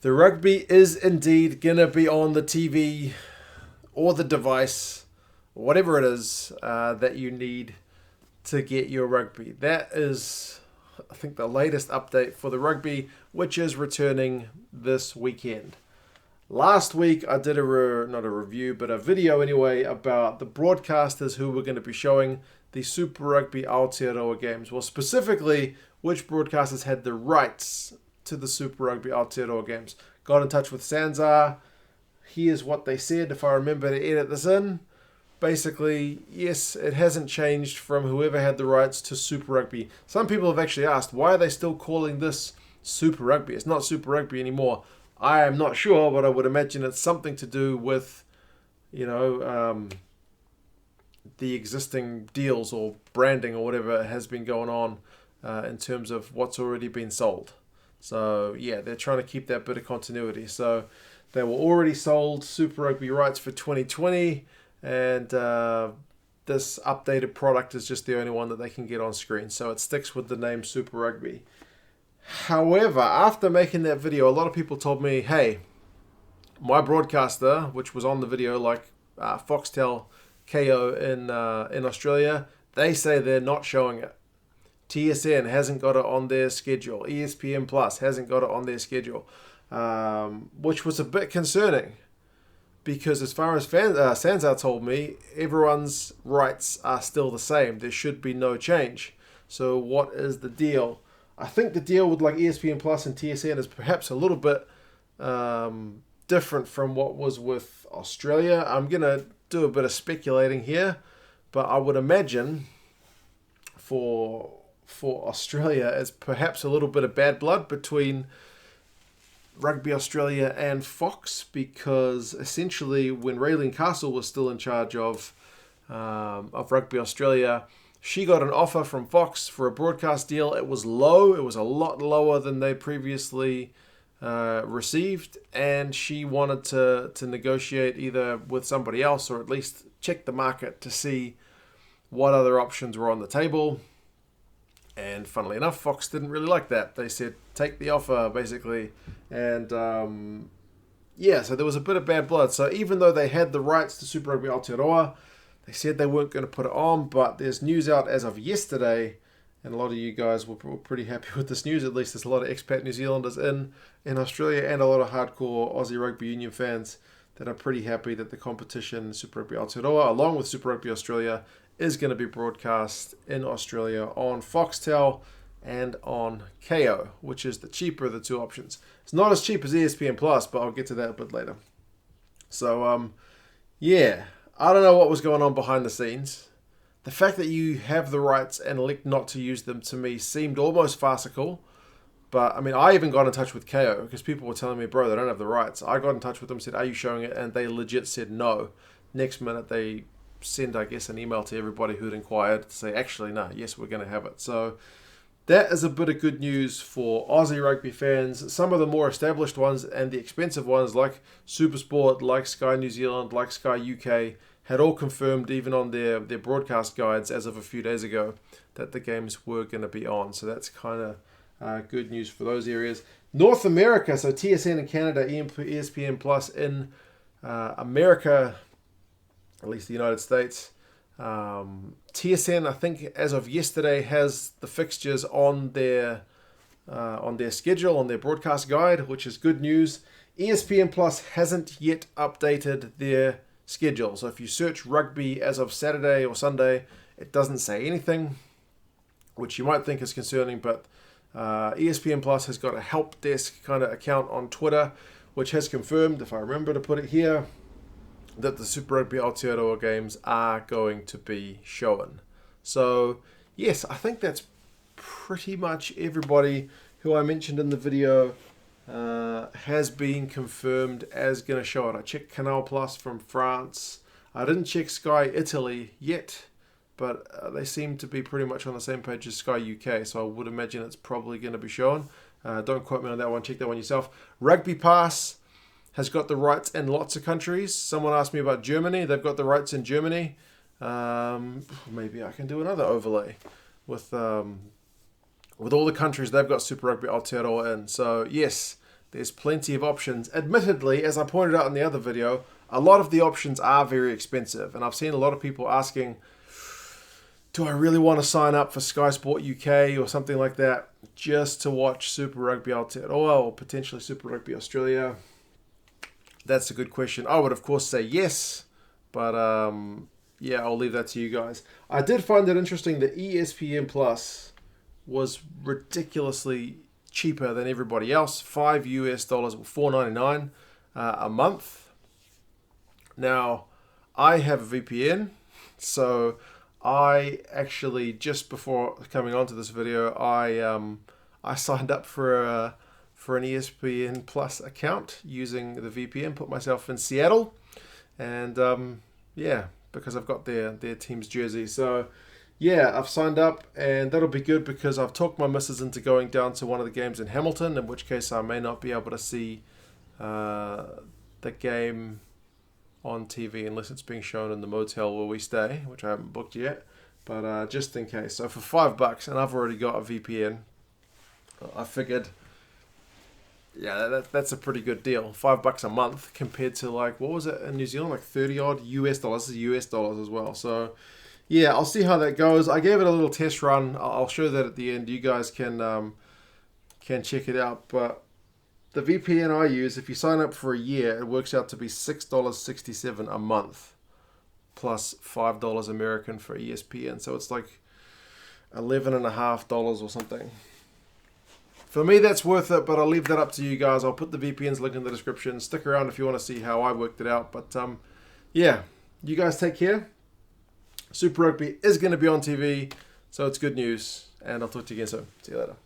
The rugby is indeed going to be on the TV or the device, whatever it is that you need to get your rugby. That is, I think, the latest update for the rugby, which is returning this weekend. Last week I did not a review, but a video anyway about the broadcasters who were going to be showing the Super Rugby Aotearoa games. Well, specifically, which broadcasters had the rights to the Super Rugby Aotearoa games. Got in touch with Sanzar. Here's what they said, if I remember to edit this in. Basically, yes, it hasn't changed from whoever had the rights to Super Rugby. Some people have actually asked, why are they still calling this Super Rugby? It's not Super Rugby anymore. I am not sure, but I would imagine it's something to do with, the existing deals or branding or whatever has been going on in terms of what's already been sold. So, yeah, they're trying to keep that bit of continuity. So, they were already sold Super Rugby rights for 2020, and this updated product is just the only one that they can get on screen. So, it sticks with the name Super Rugby. However, after making that video, a lot of people told me, hey, my broadcaster, which was on the video, like Foxtel, Kayo in Australia, they say they're not showing it. TSN hasn't got it on their schedule. ESPN Plus hasn't got it on their schedule, which was a bit concerning because as far as Sanzar told me, everyone's rights are still the same. There should be no change. So what is the deal? I think the deal with like ESPN Plus and TSN is perhaps a little bit different from what was with Australia. I'm going to do a bit of speculating here, but I would imagine for Australia, it's perhaps a little bit of bad blood between Rugby Australia and Fox, because essentially when Raylene Castle was still in charge of Rugby Australia, she got an offer from Fox for a broadcast deal. It was low. It was a lot lower than they previously received, and she wanted to negotiate either with somebody else or at least check the market to see what other options were on the table. And funnily enough, Fox didn't really like that. They said, take the offer, basically. And, so there was a bit of bad blood. So even though they had the rights to Super Rugby Aotearoa, they said they weren't going to put it on. But there's news out as of yesterday, and a lot of you guys were pretty happy with this news. At least there's a lot of expat New Zealanders in Australia and a lot of hardcore Aussie Rugby Union fans that are pretty happy that the competition, Super Rugby Aotearoa, along with Super Rugby Australia, is going to be broadcast in Australia on Foxtel and on Kayo, which is the cheaper of the two options. It's not as cheap as ESPN Plus, but I'll get to that a bit later. So, I don't know what was going on behind the scenes. The fact that you have the rights and elect not to use them, to me, seemed almost farcical. But, I mean, I even got in touch with Kayo because people were telling me, bro, they don't have the rights. I got in touch with them, said, are you showing it? And they legit said no. Next minute, they send, I guess, an email to everybody who'd inquired to say, actually, no, yes, we're going to have it. So that is a bit of good news for Aussie rugby fans. Some of the more established ones and the expensive ones like Supersport, like Sky New Zealand, like Sky UK, had all confirmed, even on their broadcast guides as of a few days ago, that the games were going to be on. So that's kind of good news for those areas. North America, so TSN in Canada, ESPN Plus in America, at least the United States. TSN, I think, as of yesterday, has the fixtures on their schedule, on their broadcast guide, which is good news. ESPN Plus hasn't yet updated their schedule. So if you search rugby as of Saturday or Sunday, it doesn't say anything, which you might think is concerning, but ESPN Plus has got a help desk kind of account on Twitter, which has confirmed, if I remember to put it here, that the Super Rugby Aotearoa games are going to be shown. So, yes, I think that's pretty much everybody who I mentioned in the video has been confirmed as going to show it. I checked Canal Plus from France. I didn't check Sky Italy yet, but they seem to be pretty much on the same page as Sky UK, so I would imagine it's probably going to be shown. Don't quote me on that one. Check that one yourself. Rugby Pass has got the rights in lots of countries. Someone asked me about Germany. They've got the rights in Germany. Maybe I can do another overlay with all the countries they've got Super Rugby Aotearoa in. So yes, There's plenty of options. Admittedly, as I pointed out in the other video, a lot of the options are very expensive. And I've seen a lot of people asking, do I really want to sign up for Sky Sport UK or something like that just to watch Super Rugby Aotearoa or potentially Super Rugby Australia? That's a good question. I would, of course, say yes. But, yeah, I'll leave that to you guys. I did find it interesting that ESPN Plus was ridiculously cheaper than everybody else. $5 US, $4.99 a month. Now, I have a VPN, so I actually, just before coming onto this video, I signed up for an ESPN Plus account using the VPN, put myself in Seattle, and yeah, because I've got their team's jersey. So yeah, I've signed up, and that'll be good because I've talked my missus into going down to one of the games in Hamilton, in which case I may not be able to see the game on TV unless it's being shown in the motel where we stay, which I haven't booked yet, but just in case. So for $5, and I've already got a VPN, I figured, yeah, that's a pretty good deal. $5 a month compared to, like, what was it in New Zealand, like 30 odd US dollars. This is US dollars as well. So yeah, I'll see how that goes. I gave it a little test run. I'll show that at the end. You guys can check it out. But the VPN I use, if you sign up for a year, it works out to be $6.67 a month, plus $5 American for ESPN. So it's like $11.50 or something. For me, that's worth it, but I'll leave that up to you guys. I'll put the VPN's link in the description. Stick around if you want to see how I worked it out. But yeah, you guys take care. Super Rugby is going to be on TV, so it's good news. And I'll talk to you again soon. See you later.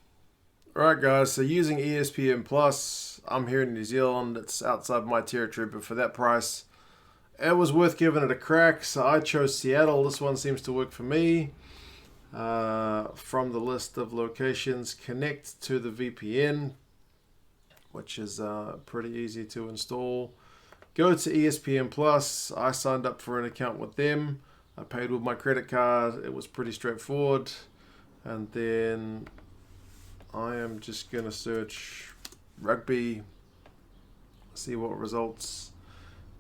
Alright guys, so using ESPN Plus, I'm here in New Zealand. It's outside my territory, but for that price, it was worth giving it a crack. So I chose Seattle. This one seems to work for me. From the list of locations, connect to the VPN, which is pretty easy to install. Go to ESPN Plus. I signed up for an account with them. I paid with my credit card. It was pretty straightforward. And then I am just going to search rugby, see what results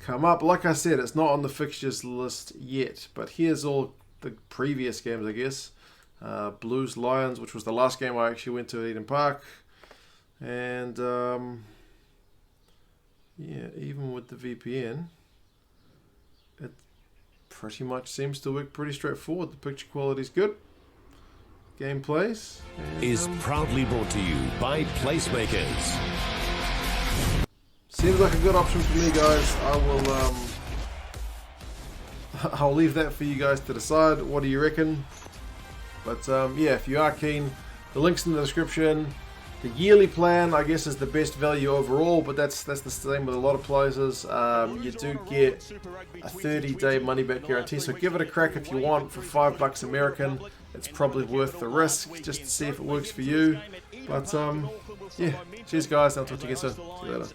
come up. Like I said, it's not on the fixtures list yet, but here's all the previous games, I guess. Blues Lions, which was the last game I actually went to at Eden Park. And yeah, even with the VPN, it pretty much seems to work pretty straightforward. The picture quality is good. Gameplays is proudly brought to you by Placemakers. Seems like a good option for me, guys. I will I'll leave that for you guys to decide. What do you reckon? But yeah, if you are keen, the link's in the description. The yearly plan, I guess, is the best value overall, but that's the same with a lot of places. You do get a 30-day money-back guarantee, so give it a crack if you want for $5 American. It's probably worth the risk just to see if it works for you. But yeah, cheers guys, I'll talk to you again soon. See you later.